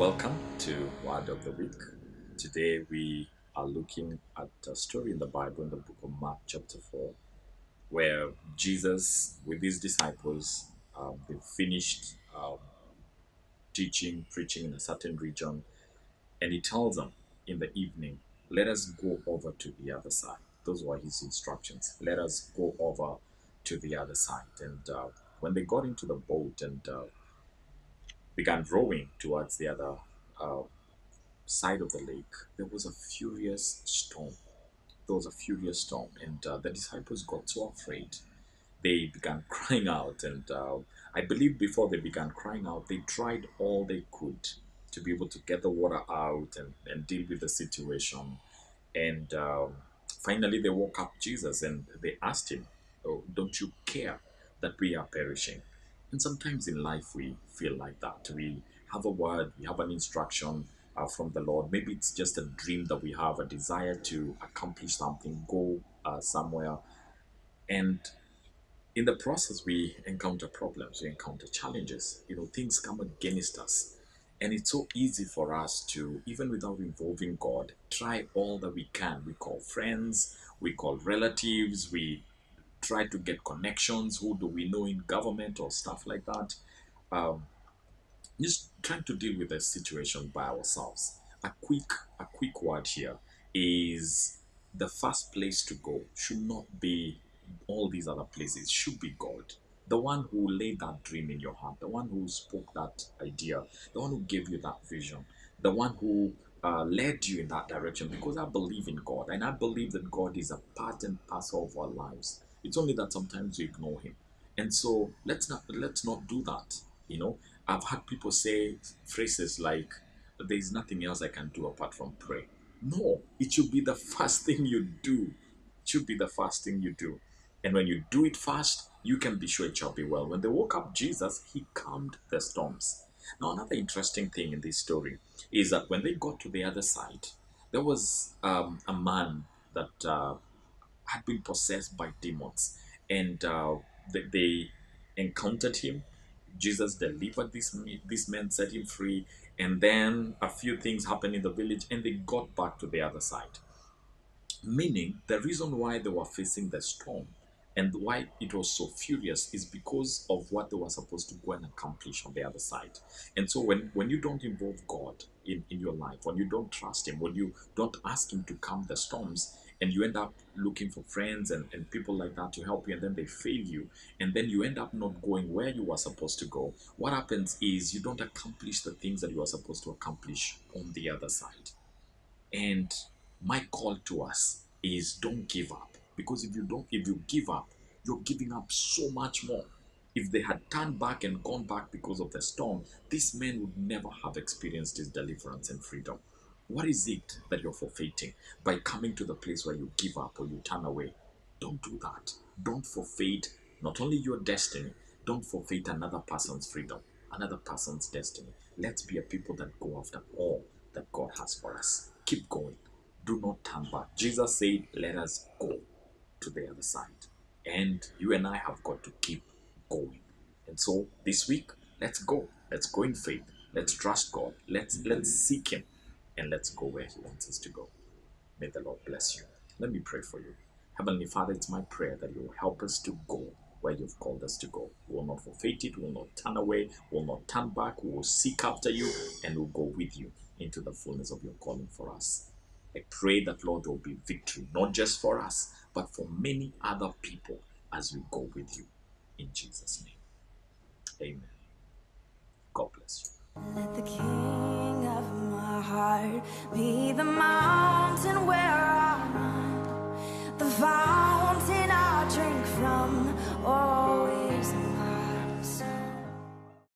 Welcome to Word of the Week. Today we are looking at a story in the Bible in the book of Mark, chapter 4, where Jesus, with his disciples, they finished teaching, preaching in a certain region, and he tells them in the evening, let us go over to the other side. Those were his instructions. Let us go over to the other side. And when they got into the boat and began rowing towards the other uh, side of the lake, there was a furious storm. There was a furious storm, and the disciples got so afraid. They began crying out, and I believe before they began crying out, they tried all they could to be able to get the water out and deal with the situation. And finally, they woke up Jesus and they asked him, "Oh, don't you care that we are perishing?" And sometimes in life, we feel like that. We have a word, we have an instruction from the Lord. Maybe it's just a dream that we have, a desire to accomplish something, go somewhere. And in the process, we encounter problems, we encounter challenges. Things come against us. And it's so easy for us to, even without involving God, try all that we can. We call friends, we call relatives, we try to get connections. Who do we know in government or stuff like that? Um, just trying to deal with the situation by ourselves. A quick word here is the first place to go should not be all these other places, should be God. The one who laid that dream in your heart, the one who spoke that idea, the one who gave you that vision, the one who led you in that direction. Because I believe in God and I believe that God is a part and parcel of our lives. It's only that sometimes we ignore Him. And so let's not do that. You know, I've had people say phrases like, "There's nothing else I can do apart from pray." No, it should be the first thing you do. It should be the first thing you do. And when you do it fast, you can be sure it shall be well. When they woke up Jesus, he calmed the storms. Now, another interesting thing in this story is that when they got to the other side, there was a man that had been possessed by demons, and they encountered him. Jesus delivered this man, set him free, and then a few things happened in the village, and they got back to the other side. Meaning, the reason why they were facing the storm and why it was so furious is because of what they were supposed to go and accomplish on the other side. And so, when you don't involve God in your life, when you don't trust Him, when you don't ask Him to calm the storms, and you end up looking for friends and people like that to help you, and then they fail you, and then you end up not going where you were supposed to go, what happens is you don't accomplish the things that you are supposed to accomplish on the other side. And my call to us is don't give up. Because if you give up, you're giving up so much more. If they had turned back and gone back because of the storm, this man would never have experienced his deliverance and freedom. What is it that you're forfeiting by coming to the place where you give up or you turn away? Don't do that. Don't forfeit not only your destiny, don't forfeit another person's freedom, another person's destiny. Let's be a people that go after all that God has for us. Keep going. Do not turn back. Jesus said, let us go to the other side. And you and I have got to keep going. And so this week, let's go. Let's go in faith. Let's trust God. Let's seek Him. And let's go where He wants us to go. May the Lord bless you. Let me pray for you. Heavenly Father, it's my prayer that you will help us to go where you've called us to go. We will not forfeit it, we will not turn away, we will not turn back, we will seek after you, and we'll go with you into the fullness of your calling for us. I pray that, Lord, there will be victory, not just for us, but for many other people as we go with you. In Jesus' name, amen. God bless you. Let the king of my heart be the